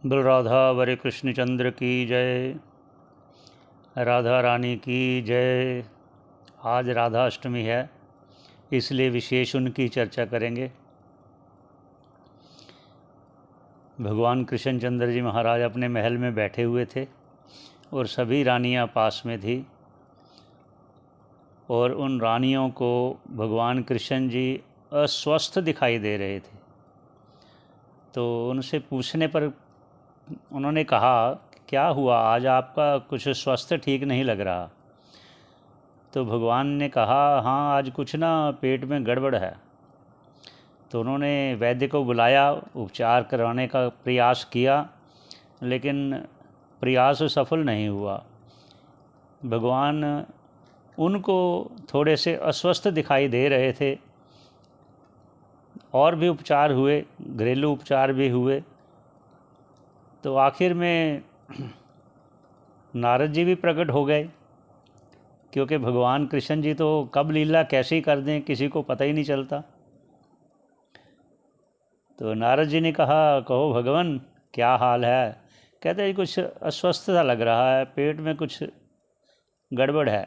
बलराधा कृष्ण चंद्र की जय। राधा रानी की जय। आज राधा अष्टमी है, इसलिए विशेष उनकी चर्चा करेंगे। भगवान कृष्ण चंद्र जी महाराज अपने महल में बैठे हुए थे और सभी रानियां पास में थी, और उन रानियों को भगवान कृष्ण जी अस्वस्थ दिखाई दे रहे थे। तो उनसे पूछने पर उन्होंने कहा, क्या हुआ, आज आपका कुछ स्वास्थ्य ठीक नहीं लग रहा। तो भगवान ने कहा, हाँ आज कुछ ना पेट में गड़बड़ है। तो उन्होंने वैद्य को बुलाया, उपचार करवाने का प्रयास किया, लेकिन प्रयास सफल नहीं हुआ। भगवान उनको थोड़े से अस्वस्थ दिखाई दे रहे थे। और भी उपचार हुए, घरेलू उपचार भी हुए। तो आखिर में नारद जी भी प्रकट हो गए, क्योंकि भगवान कृष्ण जी तो कब लीला कैसी कर दें किसी को पता ही नहीं चलता। तो नारद जी ने कहा, कहो भगवान क्या हाल है। कहते हैं कुछ अस्वस्थ सा लग रहा है, पेट में कुछ गड़बड़ है।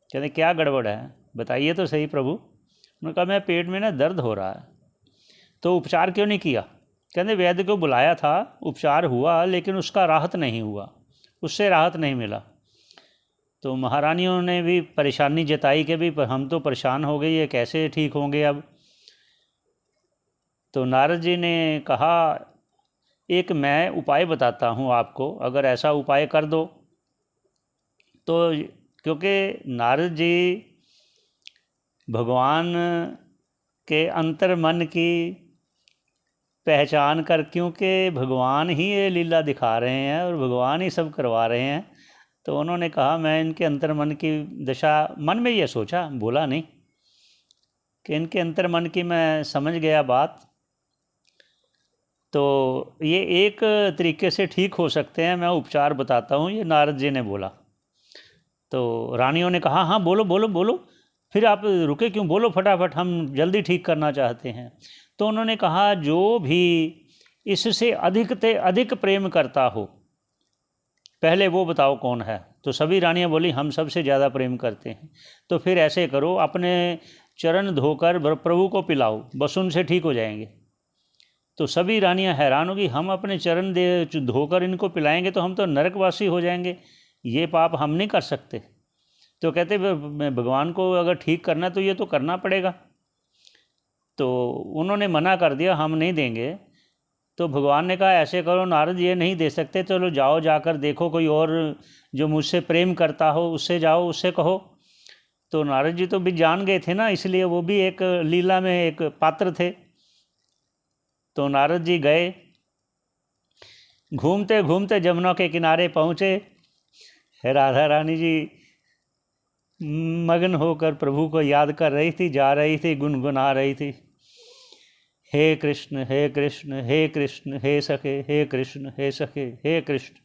कहते क्या गड़बड़ है, बताइए तो सही प्रभु। उन्होंने कहा, मैं पेट में ना दर्द हो रहा है। तो उपचार क्यों नहीं किया। कहते वैद्य को बुलाया था, उपचार हुआ, लेकिन उसका राहत नहीं हुआ, उससे राहत नहीं मिला। तो महारानियों ने भी परेशानी जताई कि भी हम तो परेशान हो गए, ये कैसे ठीक होंगे अब। तो नारद जी ने कहा, एक मैं उपाय बताता हूँ आपको, अगर ऐसा उपाय कर दो तो। क्योंकि नारद जी भगवान के अंतर मन की पहचान कर, क्योंकि भगवान ही ये लीला दिखा रहे हैं और भगवान ही सब करवा रहे हैं, तो उन्होंने कहा मैं इनके अंतर मन की दशा, मन में ये सोचा, बोला नहीं, कि इनके अंतर मन की मैं समझ गया बात। तो ये एक तरीके से ठीक हो सकते हैं, मैं उपचार बताता हूँ, ये नारद जी ने बोला। तो रानियों ने कहा, हाँ बोलो बोलो बोलो, फिर आप रुके क्यों, बोलो फटाफट, हम जल्दी ठीक करना चाहते हैं। तो उन्होंने कहा, जो भी इससे अधिक से अधिक प्रेम करता हो, पहले वो बताओ कौन है। तो सभी रानियां बोली, हम सबसे ज़्यादा प्रेम करते हैं। तो फिर ऐसे करो, अपने चरण धोकर प्रभु को पिलाओ, बस उनसे ठीक हो जाएंगे। तो सभी रानियां हैरान होगी, हम अपने चरण धोकर इनको पिलाएंगे तो हम तो नरकवासी हो जाएंगे, ये पाप हम नहीं कर सकते। तो कहते भगवान को अगर ठीक करना तो ये तो करना पड़ेगा। तो उन्होंने मना कर दिया, हम नहीं देंगे। तो भगवान ने कहा, ऐसे करो नारद, ये नहीं दे सकते, चलो जाओ, जाकर देखो कोई और जो मुझसे प्रेम करता हो, उससे जाओ, उससे कहो। तो नारद जी तो भी जान गए थे ना, इसलिए वो भी एक लीला में एक पात्र थे। तो नारद जी गए, घूमते घूमते जमुना के किनारे पहुँचे। राधा रानी जी मगन होकर प्रभु को याद कर रही थी, जा रही थी, गुनगुना रही थी, हे कृष्ण हे कृष्ण हे कृष्ण हे सखे, हे कृष्ण हे सखे, हे कृष्ण।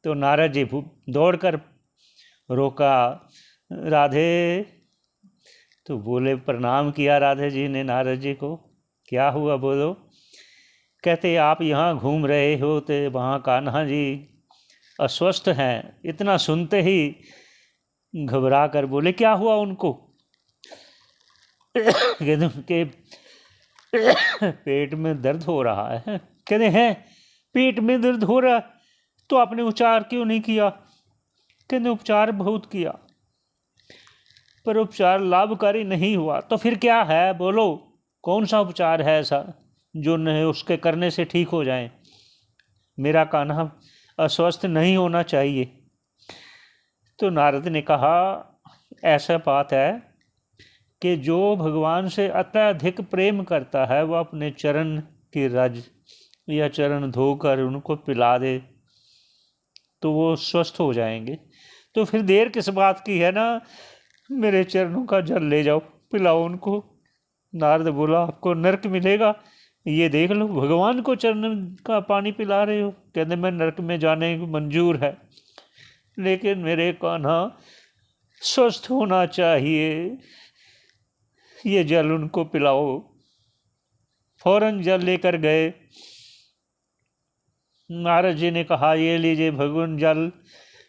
तो नारद जी दौड़कर रोका, राधे। तो बोले, प्रणाम किया राधे जी ने नारद जी को, क्या हुआ बोलो। कहते, आप यहाँ घूम रहे हो तो वहाँ कान्हा जी अस्वस्थ हैं। इतना सुनते ही घबरा कर बोले, क्या हुआ उनको। कहते उनके पेट में दर्द हो रहा है। कहते हैं, पेट में दर्द हो रहा तो आपने उपचार क्यों नहीं किया। कहते उपचार बहुत किया, पर उपचार लाभकारी नहीं हुआ। तो फिर क्या है बोलो, कौन सा उपचार है ऐसा जो नहीं उसके करने से ठीक हो जाए। मेरा कान्हा अस्वस्थ नहीं होना चाहिए। तो नारद ने कहा, ऐसा बात है कि जो भगवान से अत्यधिक प्रेम करता है, वह अपने चरण की रज या चरण धोकर उनको पिला दे तो वो स्वस्थ हो जाएंगे। तो फिर देर किस बात की है ना, मेरे चरणों का जल ले जाओ, पिलाओ उनको। नारद बोला, आपको नरक मिलेगा, ये देख लो, भगवान को चरण का पानी पिला रहे हो। कहते, मैं नरक में जाने मंजूर है, लेकिन मेरे कान्हा स्वस्थ होना चाहिए, ये जल उनको पिलाओ। फौरन जल लेकर गए, नारद जी ने कहा ये लीजिए भगवान जल।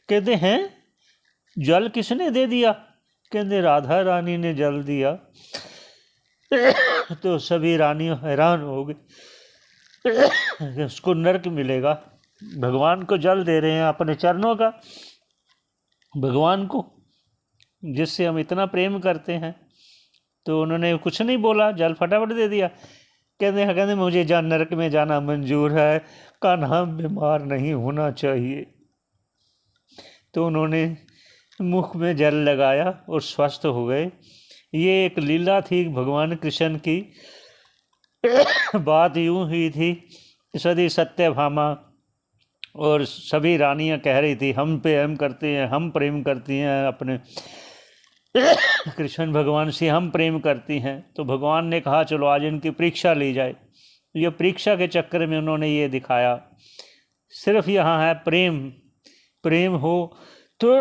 कहते हैं जल किसने दे दिया? कहते राधा रानी ने जल दिया। तो सभी रानियों हैरान हो गए, उसको नरक मिलेगा, भगवान को जल दे रहे हैं अपने चरणों का, भगवान को जिससे हम इतना प्रेम करते हैं। तो उन्होंने कुछ नहीं बोला, जल फटाफट दे दिया। कहते मुझे नरक में जाना मंजूर है, कान्हा बीमार नहीं होना चाहिए। तो उन्होंने मुख में जल लगाया और स्वस्थ हो गए। ये एक लीला थी भगवान कृष्ण की। बात यूं हुई थी, सती सत्यभामा और सभी रानियां कह रही थी हम प्रेम करते हैं, हम प्रेम करती हैं अपने कृष्ण भगवान से, हम प्रेम करती हैं। तो भगवान ने कहा चलो आज इनकी परीक्षा ली जाए। ये परीक्षा के चक्कर में उन्होंने ये दिखाया, सिर्फ यहाँ है प्रेम, प्रेम हो तो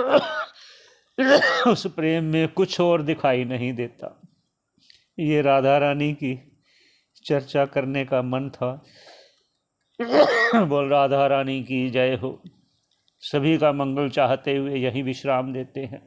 उस प्रेम में कुछ और दिखाई नहीं देता। ये राधा रानी की चर्चा करने का मन था। बोल राधा रानी की जय हो। सभी का मंगल चाहते हुए यही विश्राम देते हैं।